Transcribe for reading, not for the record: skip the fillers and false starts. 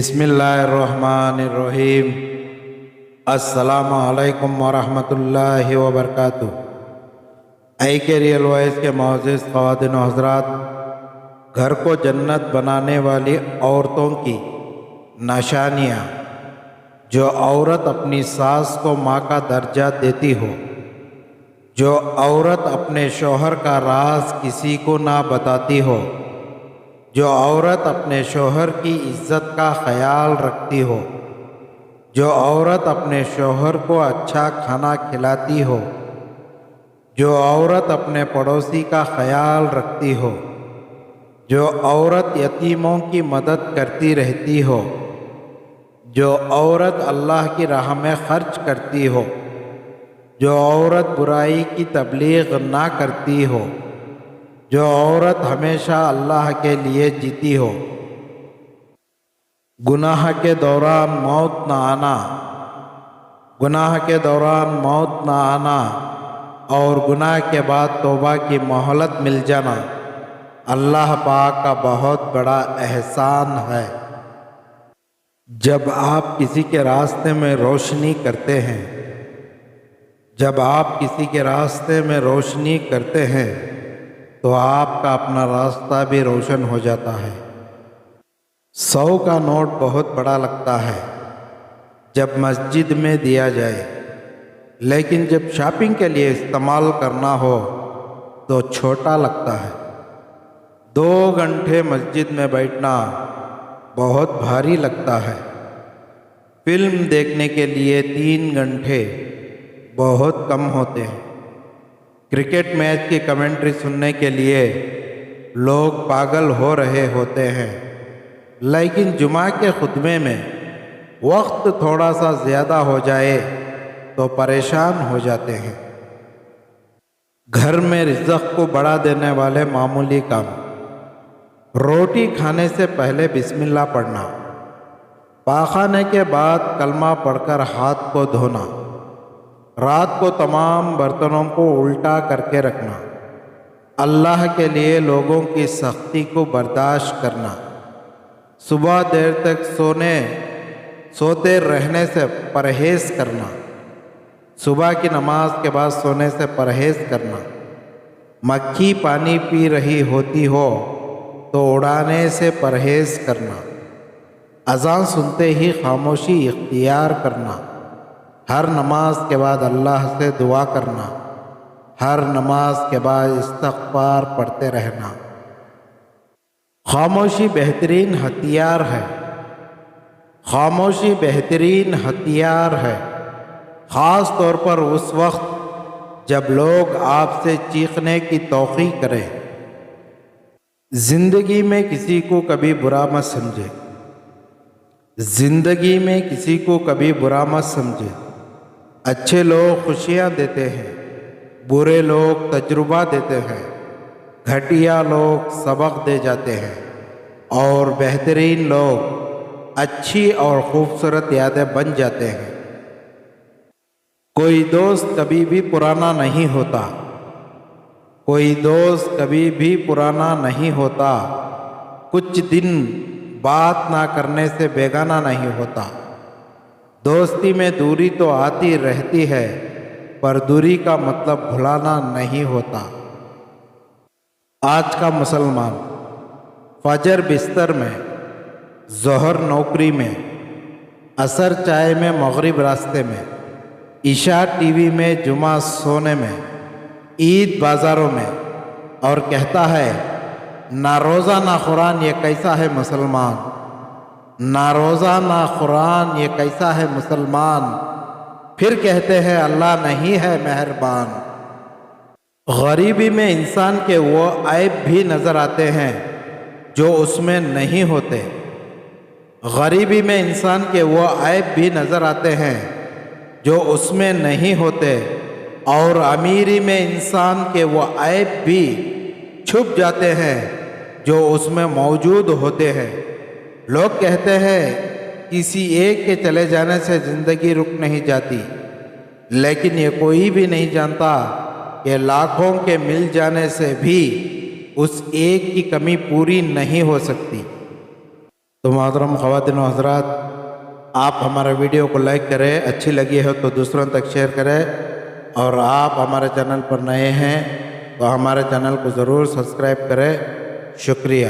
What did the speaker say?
بسم اللہ الرحمن الرحیم۔ السلام علیکم ورحمۃ اللہ وبرکاتہ۔ کے ریئل وائس کے معزز خواتین و حضرات، گھر کو جنت بنانے والی عورتوں کی نشانیاں۔ جو عورت اپنی ساس کو ماں کا درجہ دیتی ہو، جو عورت اپنے شوہر کا راز کسی کو نہ بتاتی ہو، جو عورت اپنے شوہر کی عزت کا خیال رکھتی ہو، جو عورت اپنے شوہر کو اچھا کھانا کھلاتی ہو، جو عورت اپنے پڑوسی کا خیال رکھتی ہو، جو عورت یتیموں کی مدد کرتی رہتی ہو، جو عورت اللہ کی راہ میں خرچ کرتی ہو، جو عورت برائی کی تبلیغ نہ کرتی ہو، جو عورت ہمیشہ اللہ کے لیے جیتی ہو۔ گناہ کے دوران موت نہ آنا، گناہ کے دوران موت نہ آنا اور گناہ کے بعد توبہ کی مہلت مل جانا اللہ پاک کا بہت بڑا احسان ہے۔ جب آپ کسی کے راستے میں روشنی کرتے ہیں، جب آپ کسی کے راستے میں روشنی کرتے ہیں تو آپ کا اپنا راستہ بھی روشن ہو جاتا ہے۔ 100 کا نوٹ بہت بڑا لگتا ہے جب مسجد میں دیا جائے، لیکن جب شاپنگ کے لیے استعمال کرنا ہو تو چھوٹا لگتا ہے۔ 2 گھنٹے مسجد میں بیٹھنا بہت بھاری لگتا ہے۔ فلم دیکھنے کے لیے 3 گھنٹے بہت کم ہوتے ہیں۔ کرکٹ میچ کی کمنٹری سننے کے لیے لوگ پاگل ہو رہے ہوتے ہیں، لیکن جمعہ کے خطبے میں وقت تھوڑا سا زیادہ ہو جائے تو پریشان ہو جاتے ہیں۔ گھر میں رزق کو بڑھا دینے والے معمولی کام: روٹی کھانے سے پہلے بسم اللہ پڑھنا، پاخانے کے بعد کلمہ پڑھ کر ہاتھ کو دھونا، رات کو تمام برتنوں کو الٹا کر کے رکھنا، اللہ کے لیے لوگوں کی سختی کو برداشت کرنا، صبح دیر تک سوتے رہنے سے پرہیز کرنا، صبح کی نماز کے بعد سونے سے پرہیز کرنا، مکھی پانی پی رہی ہوتی ہو تو اڑانے سے پرہیز کرنا، اذان سنتے ہی خاموشی اختیار کرنا، ہر نماز کے بعد اللہ سے دعا کرنا، ہر نماز کے بعد استغفار پڑھتے رہنا۔ خاموشی بہترین ہتھیار ہے، خاموشی بہترین ہتھیار ہے، خاص طور پر اس وقت جب لوگ آپ سے چیخنے کی توقع کریں۔ زندگی میں کسی کو کبھی برا مت سمجھے، زندگی میں کسی کو کبھی برا مت سمجھے۔ اچھے لوگ خوشیاں دیتے ہیں، برے لوگ تجربہ دیتے ہیں، گھٹیا لوگ سبق دے جاتے ہیں اور بہترین لوگ اچھی اور خوبصورت یادیں بن جاتے ہیں۔ کوئی دوست کبھی بھی پرانا نہیں ہوتا، کوئی دوست کبھی بھی پرانا نہیں ہوتا، کچھ دن بات نہ کرنے سے بیگانہ نہیں ہوتا۔ دوستی میں دوری تو آتی رہتی ہے، پر دوری کا مطلب بھلانا نہیں ہوتا۔ آج کا مسلمان فجر بستر میں، ظہر نوکری میں، عصر چائے میں، مغرب راستے میں، عشاء ٹی وی میں، جمعہ سونے میں، عید بازاروں میں، اور کہتا ہے نہ روزہ نہ قرآن یہ کیسا ہے مسلمان، نہ روزہ نہ قرآن یہ کیسا ہے مسلمان، پھر کہتے ہیں اللہ نہیں ہے مہربان۔ غریبی میں انسان کے وہ عیب بھی نظر آتے ہیں جو اس میں نہیں ہوتے، غریبی میں انسان کے وہ عیب بھی نظر آتے ہیں جو اس میں نہیں ہوتے، اور امیری میں انسان کے وہ عیب بھی چھپ جاتے ہیں جو اس میں موجود ہوتے ہیں۔ لوگ کہتے ہیں کسی ایک کے چلے جانے سے زندگی رک نہیں جاتی، لیکن یہ کوئی بھی نہیں جانتا کہ لاکھوں کے مل جانے سے بھی اس ایک کی کمی پوری نہیں ہو سکتی۔ تو محترم خواتین و حضرات، آپ ہمارے ویڈیو کو لائک کریں، اچھی لگی ہے تو دوسروں تک شیئر کریں، اور آپ ہمارے چینل پر نئے ہیں تو ہمارے چینل کو ضرور سبسکرائب کریں۔ شکریہ۔